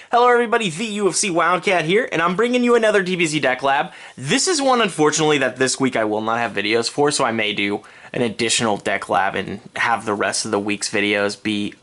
Hello everybody, the UofCWildcat here, and I'm bringing you another DBZ deck lab. This is one, unfortunately, that this week I will not have videos for, so I may do an additional deck lab and have the rest of the week's videos be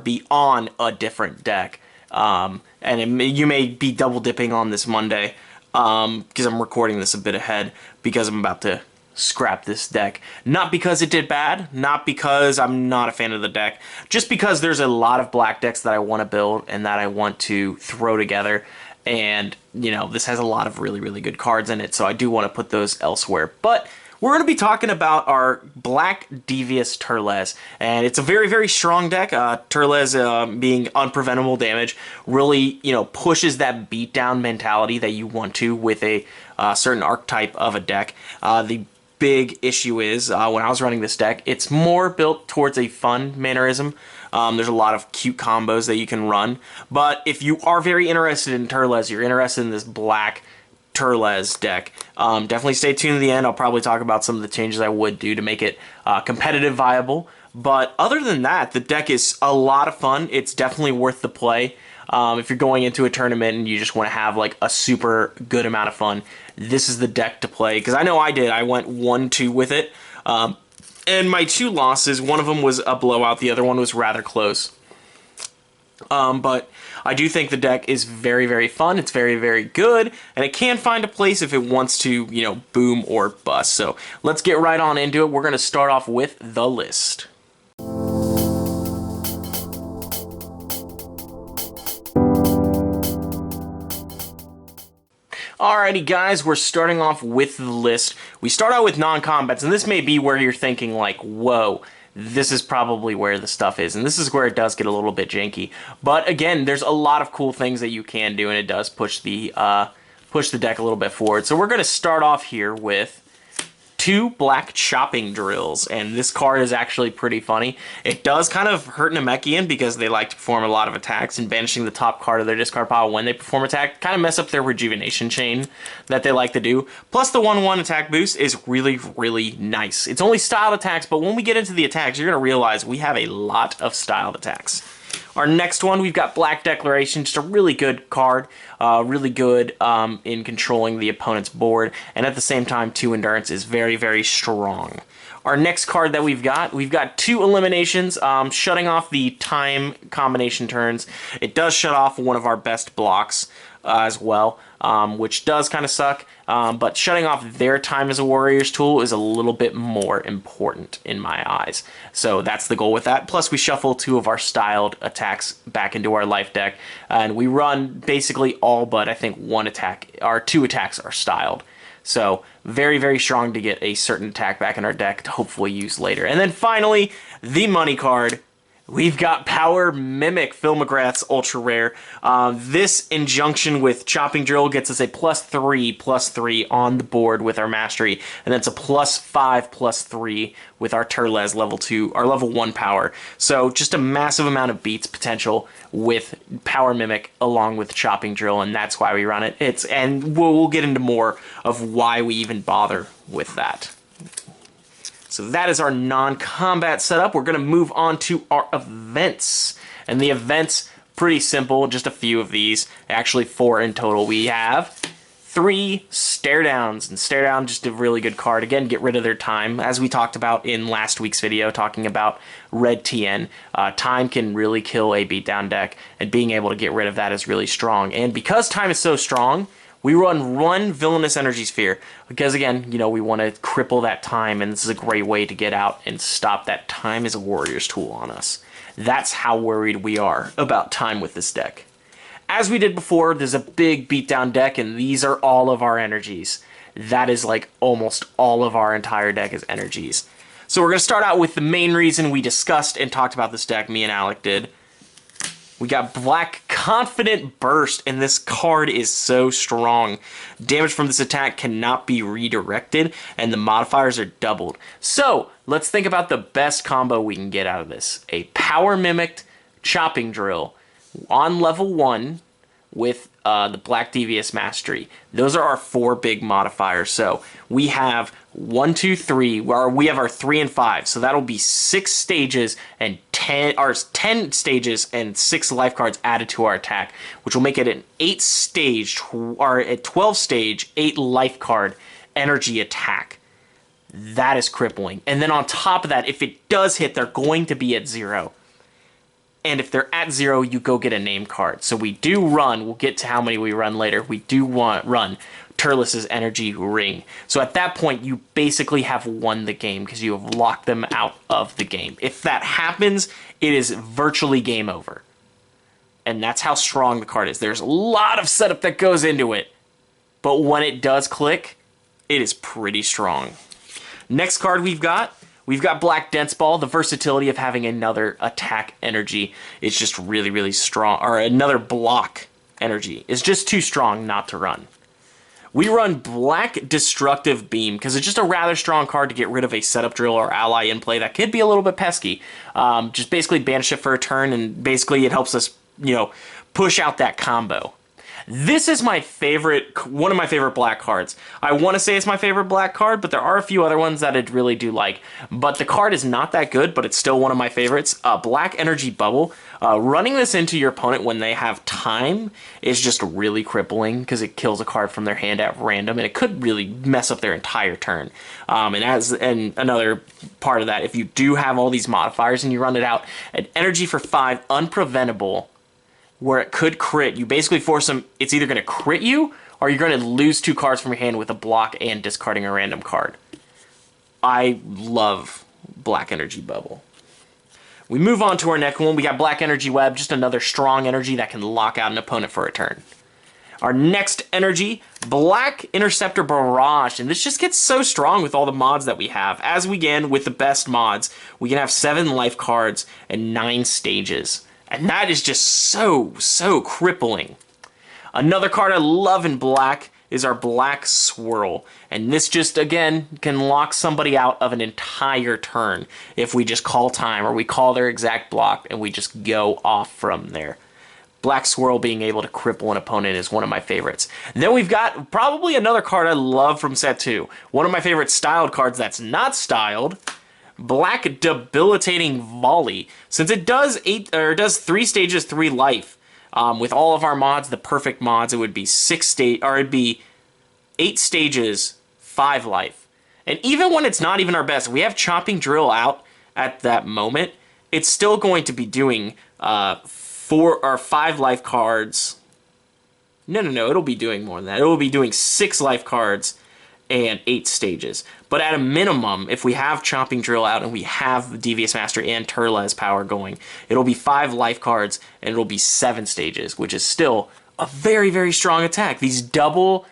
be on a different deck. You may be double dipping on this Monday, because I'm recording this a bit ahead, because I'm about to scrap this deck. Not because it did bad, not because I'm not a fan of the deck, just because there's a lot of black decks that I want to build and that I want to throw together, and you know, this has a lot of really good cards in it, so I do want to put those elsewhere. But we're going to be talking about our black Devious Turles, and it's a very strong deck. Turles being unpreventable damage really, you know, pushes that beatdown mentality that you want to with a certain archetype of a deck. The big issue is, when I was running this deck, it's more built towards a fun mannerism. There's a lot of cute combos that you can run, but if you are very interested in Turles, you're interested in this black Turles deck, definitely stay tuned to the end. I'll probably talk about some of the changes I would do to make it competitive viable, but other than that, the deck is a lot of fun. It's definitely worth the play. If you're going into a tournament and you just want to have like a super good amount of fun, this is the deck to play, because I know I did. I went 1-2 with it, and my two losses, one of them was a blowout, the other one was rather close. But I do think the deck is very fun, it's very good, and it can find a place if it wants to, you know, boom or bust. So let's get right on into it. We're going to start off with the list. Alrighty guys, we're starting off with the list. We start out with non-combats, and this may be where you're thinking like, whoa, this is probably where the stuff is, and this is where it does get a little bit janky. But again, there's a lot of cool things that you can do, and it does push the deck a little bit forward. So we're going to start off here with 2 black chopping drills, and this card is actually pretty funny. It does kind of hurt Namekian because they like to perform a lot of attacks, and banishing the top card of their discard pile when they perform attack kind of mess up their rejuvenation chain that they like to do. Plus the 1/1 attack boost is really nice. It's only styled attacks, but when we get into the attacks, you're going to realize we have a lot of styled attacks. Our next one, we've got Black Declaration, just a really good card, really good in controlling the opponent's board, and at the same time, 2 Endurance is very strong. Our next card that we've got 2 eliminations, shutting off the time combination turns. It does shut off one of our best blocks as well, which does kind of suck, but shutting off their time as a warrior's tool is a little bit more important in my eyes. So that's the goal with that. Plus we shuffle 2 of our styled attacks back into our life deck, and we run basically all but I think 1 attack, our 2 attacks are styled. So very strong to get a certain attack back in our deck to hopefully use later. And then finally, the money card. We've got Power Mimic, Phil McGrath's ultra rare. This injunction with Chopping Drill gets us a +3/+3 on the board with our mastery, and that's a +5/+3 with our Turles level 2, our level 1 power. So just a massive amount of beats potential with Power Mimic along with Chopping Drill, and that's why we run it. And we'll get into more of why we even bother with that. So that is our non-combat setup. We're going to move on to our events. And the events, pretty simple, just a few of these. Actually 4 in total. We have 3 Stare Downs. And Stare Down, just a really good card. Again, get rid of their time. As we talked about in last week's video, talking about Red TN, time can really kill a beatdown deck. And being able to get rid of that is really strong. And because time is so strong, we run 1 Villainous Energy Sphere, because again, you know, we want to cripple that time, and this is a great way to get out and stop that time as a warrior's tool on us. That's how worried we are about time with this deck. As we did before, there's a big beatdown deck, and these are all of our energies. That is like almost all of our entire deck is energies. So we're going to start out with the main reason we discussed and talked about this deck, me and Alec did. We got Black Confident Burst, and this card is so strong. Damage from this attack cannot be redirected, and the modifiers are doubled. So, let's think about the best combo we can get out of this. A Power Mimicked Chopping Drill on level 1 with the Black Devious Mastery. Those are our 4 big modifiers. So we have 1, 2, 3, or we have our 3 and 5. So that'll be 6 stages and 10 stages and 6 life cards added to our attack, which will make it an 8 stage or a 12 stage, 8 life card energy attack. That is crippling. And then on top of that, if it does hit, they're going to be at 0. And if they're at 0, you go get a name card. So we do run, we'll get to how many we run later, we do run Turles' Energy Ring. So at that point, you basically have won the game because you have locked them out of the game. If that happens, it is virtually game over. And that's how strong the card is. There's a lot of setup that goes into it. But when it does click, it is pretty strong. Next card we've got Black Dense Ball. The versatility of having another attack energy is just really, really strong. Or another block energy is just too strong not to run. We run Black Destructive Beam because it's just a rather strong card to get rid of a setup drill or ally in play that could be a little bit pesky. Just basically banish it for a turn, and basically it helps us, push out that combo. This is my favorite, one of my favorite black cards. I want to say it's my favorite black card, but there are a few other ones that I really do like. But the card is not that good, but it's still one of my favorites. Black Energy Bubble. Running this into your opponent when they have time is just really crippling because it kills a card from their hand at random, and it could really mess up their entire turn. And another part of that, if you do have all these modifiers and you run it out, an energy for 5, unpreventable, where it could crit, you basically force them, it's either going to crit you, or you're going to lose 2 cards from your hand with a block and discarding a random card. I love Black Energy Bubble. We move on to our next one. We got Black Energy Web, just another strong energy that can lock out an opponent for a turn. Our next energy, Black Interceptor Barrage, and this just gets so strong with all the mods that we have. As we begin with the best mods, we can have 7 life cards and 9 stages. And that is just so crippling. Another card I love in black is our Black Swirl. And this just, again, can lock somebody out of an entire turn if we just call time or we call their exact block and we just go off from there. Black Swirl being able to cripple an opponent is one of my favorites. And then we've got probably another card I love from set 2. One of my favorite styled cards that's not styled, Black Debilitating Volley. Since it does 3 stages, 3 life, with all of our mods, the perfect mods, it would be 8 stages, 5 life. And even when it's not even our best, we have Chopping Drill out at that moment, it's still going to be doing 4 or 5 life cards. No, it'll be doing more than that. It will be doing 6 life cards and 8 stages. But at a minimum, if we have Chopping Drill out and we have the Devious Master and Turles power going, it'll be 5 life cards and it'll be 7 stages, which is still a very, very strong attack. These double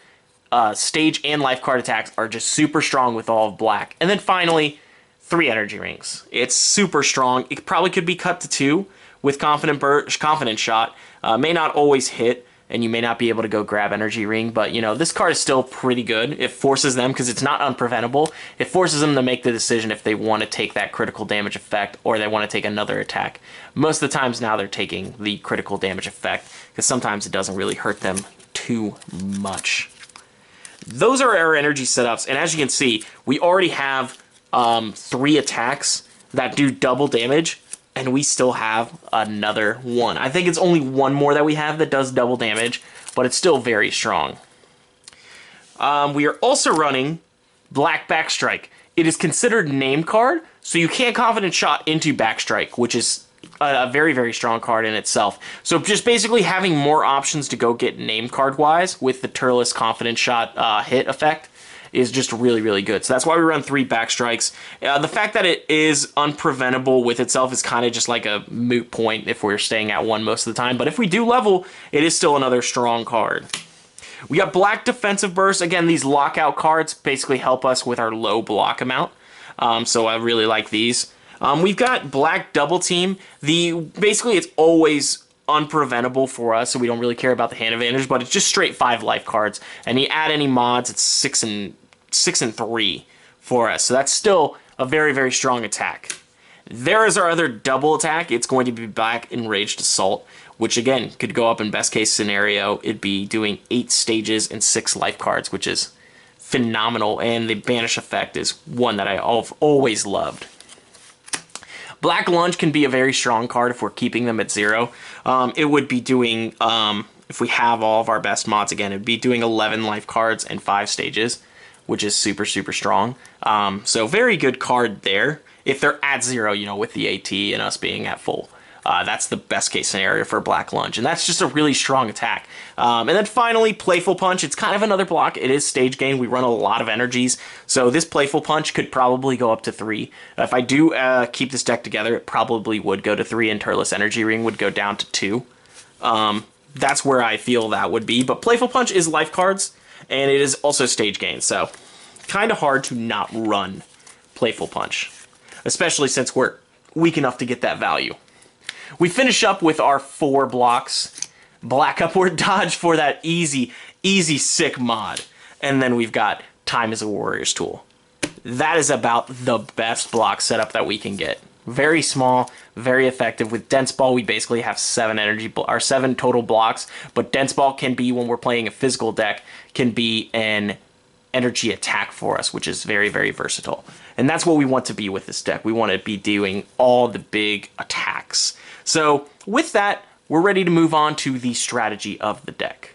stage and life card attacks are just super strong with all of black. And then finally, 3 energy rings. It's super strong. It probably could be cut to 2 with Confident Shot. May not always hit, and you may not be able to go grab Energy Ring, but, this card is still pretty good. It forces them, because it's not unpreventable, it forces them to make the decision if they want to take that critical damage effect or they want to take another attack. Most of the times now they're taking the critical damage effect, because sometimes it doesn't really hurt them too much. Those are our energy setups, and as you can see, we already have 3 attacks that do double damage, and we still have another one. I think it's only one more that we have that does double damage, but it's still very strong. We are also running Black Backstrike. It is considered name card, so you can't Confident Shot into Backstrike, which is a very, very strong card in itself. So just basically having more options to go get name card-wise with the Turles Confident Shot hit effect is just really, really good. So that's why we run 3 Backstrikes. The fact that it is unpreventable with itself is kind of just like a moot point if we're staying at 1 most of the time. But if we do level, it is still another strong card. We got Black Defensive Burst. Again, these lockout cards basically help us with our low block amount. So I really like these. We've got Black Double Team. Basically, it's always unpreventable for us, so we don't really care about the hand advantage, but it's just straight 5 life cards. And you add any mods, it's 6 and 3 for us. So that's still a very, very strong attack. There is our other double attack. It's going to be Black Enraged Assault, which again could go up in best case scenario. It'd be doing 8 stages and 6 life cards, which is phenomenal. And the Banish effect is one that I've always loved. Black Lunge can be a very strong card if we're keeping them at 0. It would be doing, if we have all of our best mods again, it would be doing 11 life cards and 5 stages, which is super, super strong. So very good card there. If they're at 0, you know, with the AT and us being at full. That's the best case scenario for Black Lunge, and that's just a really strong attack. And then finally, Playful Punch. It's kind of another block. It is stage gain. We run a lot of energies, so this Playful Punch could probably go up to 3. If I do keep this deck together, it probably would go to 3, and Turles Energy Ring would go down to 2. That's where I feel that would be, but Playful Punch is life cards, and it is also stage gain, so kind of hard to not run Playful Punch, especially since we're weak enough to get that value. We finish up with our 4 blocks. Black Upward Dodge for that easy sick mod. And then we've got Time is a Warrior's Tool. That is about the best block setup that we can get. Very small, very effective. With Dense Ball, we basically have 7 total blocks, but Dense Ball can be, when we're playing a physical deck, can be an energy attack for us, which is very, very versatile. And that's what we want to be with this deck. We want to be doing all the big attacks. So with that, we're ready to move on to the strategy of the deck.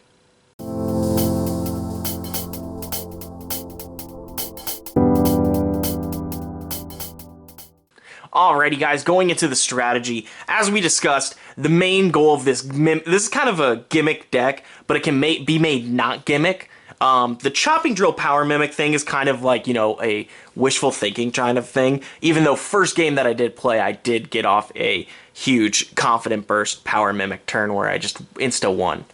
Alrighty guys, going into the strategy, as we discussed, the main goal of this is kind of a gimmick deck, but it can be made not gimmick. The Chopping Drill Power Mimic thing is kind of like, you know, a wishful thinking kind of thing. Even though first game that I did play, I did get off a huge Confident Burst Power Mimic turn where I just insta-won.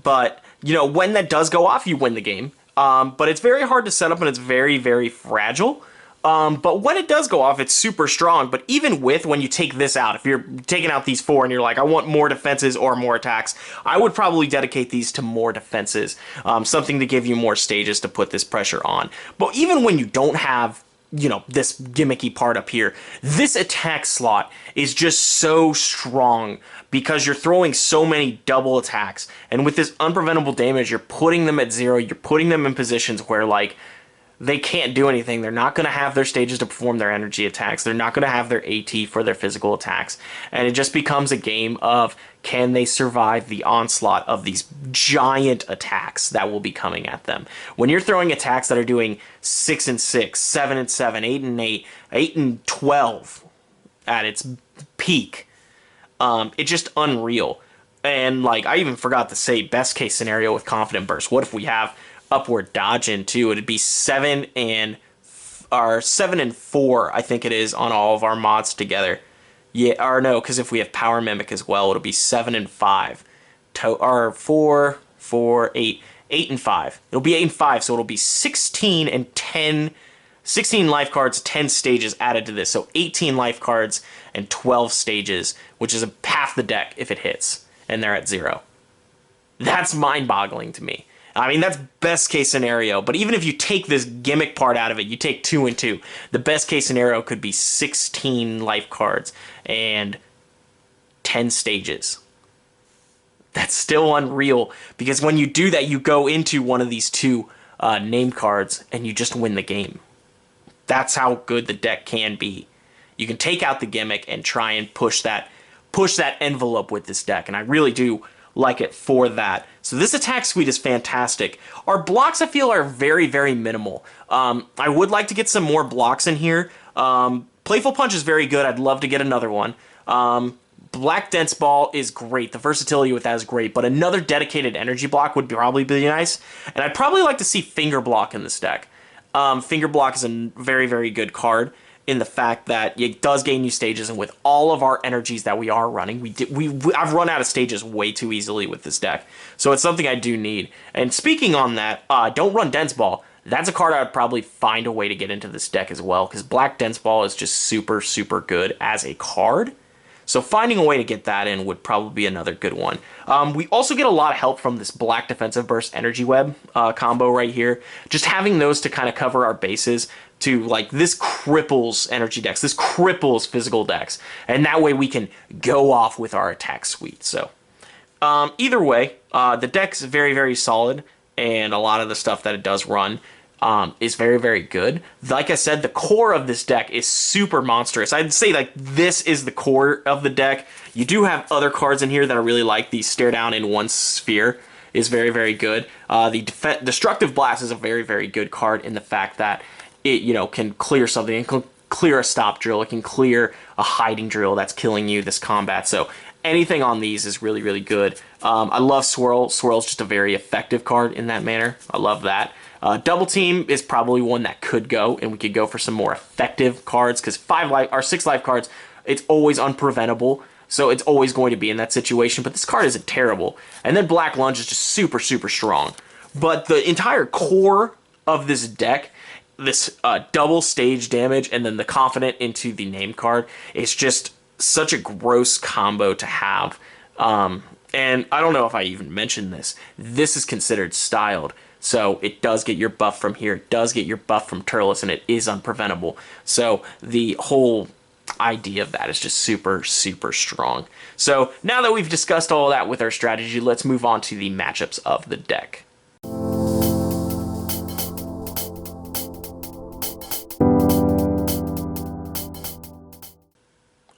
But, you know, when that does go off, you win the game. But it's very hard to set up and it's very, very fragile. But when it does go off, it's super strong. But even with, when you take this out, if you're taking out these 4 and you're like, I want more defenses or more attacks, I would probably dedicate these to more defenses. Something to give you more stages to put this pressure on. But even when you don't have, you know, this gimmicky part up here, this attack slot is just so strong because you're throwing so many double attacks. And with this unpreventable damage, you're putting them at 0. You're putting them in positions where, like, they can't do anything. They're not going to have their stages to perform their energy attacks. They're not going to have their AT for their physical attacks. And it just becomes a game of, can they survive the onslaught of these giant attacks that will be coming at them? When you're throwing attacks that are doing 6 and 6, 7 and 7, 8 and 8, 8 and 12 at its peak, it's just unreal. And like, I even forgot to say, best case scenario with Confident Burst. What if we have Upward Dodge in too? It'd be 7 and 4, I think it is, on all of our mods together. Yeah, or no, because if we have Power Mimic as well, it'll be 7 and 5. Or 4, 8 and 5. It'll be 8 and 5, so it'll be 16 and 10, 16 life cards, 10 stages added to this. So 18 life cards and 12 stages, which is half the deck if it hits, and they're at 0. That's mind-boggling to me. I mean, that's best case scenario, but even if you take this gimmick part out of it, you take 2 and 2, the best case scenario could be 16 life cards and 10 stages. That's still unreal, because when you do that, you go into one of these 2 name cards and you just win the game. That's how good the deck can be. You can take out the gimmick and try and push that envelope with this deck, and I really do like it for that. So this attack suite is fantastic. Our blocks, I feel, are very, very minimal. I would like to get some more blocks in here. Playful Punch is very good. I'd love to get another one. Black Dense Ball is great. The versatility with that is great, but another dedicated energy block would probably be nice. And I'd probably like to see Finger Block in this deck. Finger Block is a very, very good card in the fact that it does gain you stages, and with all of our energies that we are running, I've run out of stages way too easily with this deck. So it's something I do need. And speaking on that, don't run Dense Ball. That's a card I would probably find a way to get into this deck as well, because Black Dense Ball is just super, super good as a card. So finding a way to get that in would probably be another good one. We also get a lot of help from this Black Defensive Burst Energy Web combo right here. Just having those to kind of cover our bases to, like, this cripples energy decks, this cripples physical decks, and that way we can go off with our attack suite. So either way, the deck's very, very solid, and a lot of the stuff that it does run is very, very good. Like I said, the core of this deck is super monstrous. I'd say, like, this is the core of the deck. You do have other cards in here that I really like. The Stare Down in One Sphere is very, very good. The Destructive Blast is a very, very good card in the fact that it, you know, can clear something. It can clear a stop drill. It can clear a hiding drill that's killing you this combat. So anything on these is really, really good. I love Swirl. Swirl's just a very effective card in that manner. I love that. Double Team is probably one that could go, and we could go for some more effective cards, because 5 life or 6 life cards, it's always unpreventable. So it's always going to be in that situation, but this card isn't terrible. And then Black Lunge is just super, super strong. But the entire core of this deck, this double stage damage and then the Confident into the name card, is just such a gross combo to have. And I don't know if I even mentioned this. This is considered styled. So it does get your buff from here. It does get your buff from Turles, and it is unpreventable. So the whole idea of that is just super, super strong. So now that we've discussed all that with our strategy, let's move on to the matchups of the deck.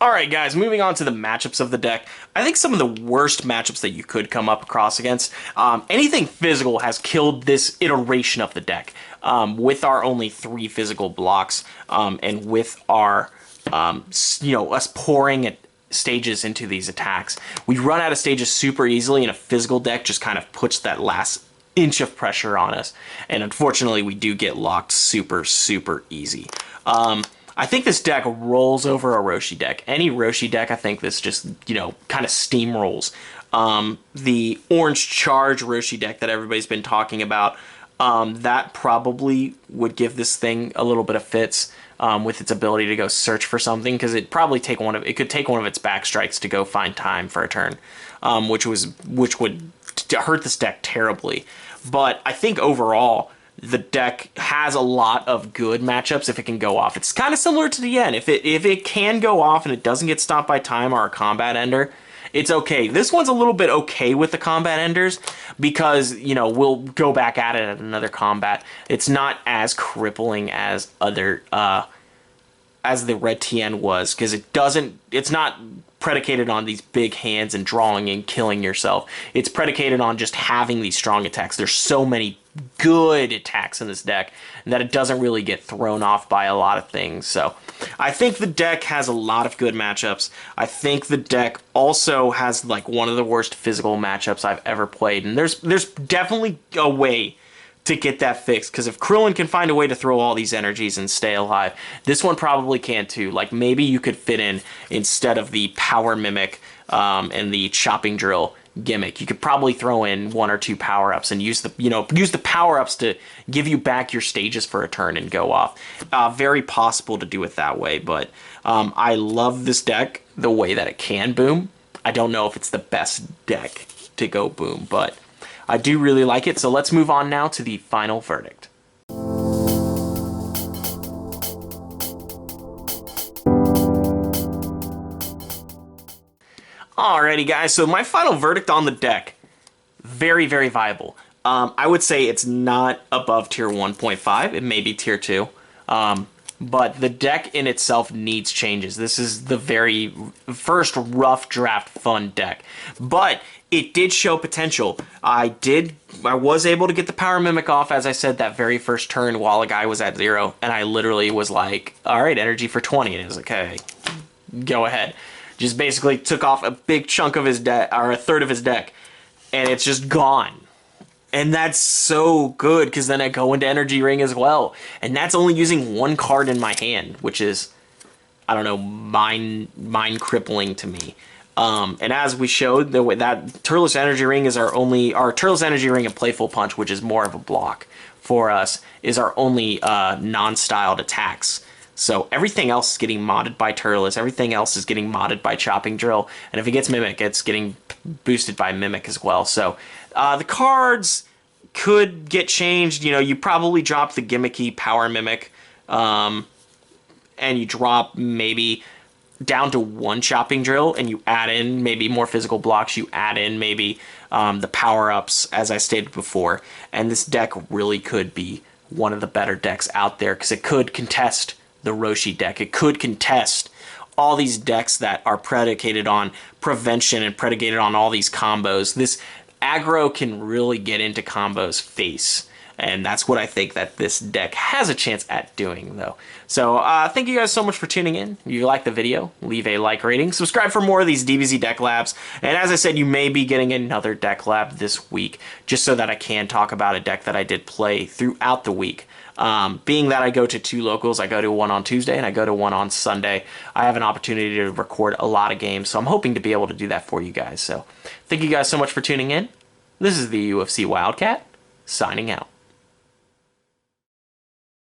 Alright guys, moving on to the matchups of the deck. I think some of the worst matchups that you could come up across against, anything physical has killed this iteration of the deck. With our only 3 physical blocks, and with our, you know, us pouring at stages into these attacks, we run out of stages super easily, and a physical deck just kind of puts that last inch of pressure on us. And unfortunately, we do get locked super, super easy. I think this deck rolls over a Roshi deck. Any Roshi deck, I think this just, you know, kind of steamrolls. The Orange Charge Roshi deck that everybody's been talking about, that probably would give this thing a little bit of fits with its ability to go search for something, because it could take one of its back strikes to go find time for a turn, which would hurt this deck terribly. But I think overall, the deck has a lot of good matchups if it can go off. It's kind of similar to the Yen. If it can go off and it doesn't get stopped by time or a combat ender, it's okay. This one's a little bit okay with the combat enders because, you know, we'll go back at it at another combat. It's not as crippling as other as the Red Tien was, because it's not predicated on these big hands and drawing and killing yourself. It's predicated on just having these strong attacks. There's so many good attacks in this deck that it doesn't really get thrown off by a lot of things. So I think the deck has a lot of good matchups. I think the deck also has, like, one of the worst physical matchups I've ever played, and there's definitely a way to get that fixed, because if Krillin can find a way to throw all these energies and stay alive, this one probably can too. Like, maybe you could fit in, instead of the Power Mimic and the Chopping Drill gimmick, you could probably throw in 1 or 2 power-ups and use the power-ups to give you back your stages for a turn and go off. Very possible to do it that way, but I love this deck the way that it can boom. I don't know if it's the best deck to go boom, but I do really like it. So let's move on now to the final verdict. Alrighty guys, so my final verdict on the deck, very, very viable. I would say it's not above tier 1.5, it may be tier 2, but the deck in itself needs changes. This is the very first rough draft fun deck, but it did show potential. I was able to get the Power Mimic off, as I said, that very first turn while a guy was at 0, and I literally was like, alright, energy for 20, and it was like, okay, go ahead. Just basically took off a big chunk of his deck, or a third of his deck, and it's just gone. And that's so good, because then I go into Energy Ring as well, and that's only using 1 card in my hand, which is, I don't know, mind crippling to me. And as we showed, that Turles Energy Ring is our Turles Energy Ring and Playful Punch, which is more of a block for us, is our only non-styled attacks So everything else is getting modded by Turles, everything else is getting modded by Chopping Drill, and if it gets Mimic, it's getting boosted by Mimic as well. So the cards could get changed. You know, you probably drop the gimmicky Power Mimic, and you drop maybe down to 1 Chopping Drill, and you add in maybe more physical blocks, you add in maybe the power-ups, as I stated before, and this deck really could be one of the better decks out there, because it could contest the Roshi deck. It could contest all these decks that are predicated on prevention and predicated on all these combos. This aggro can really get into combos face, and that's what I think that this deck has a chance at doing, though. So, thank you guys so much for tuning in. If you liked the video, leave a like rating. Subscribe for more of these DBZ deck labs. And as I said, you may be getting another deck lab this week, just so that I can talk about a deck that I did play throughout the week. Being that I go to 2 locals, I go to one on Tuesday and I go to one on Sunday, I have an opportunity to record a lot of games, so I'm hoping to be able to do that for you guys. So, thank you guys so much for tuning in. This is the UFC Wildcat, signing out.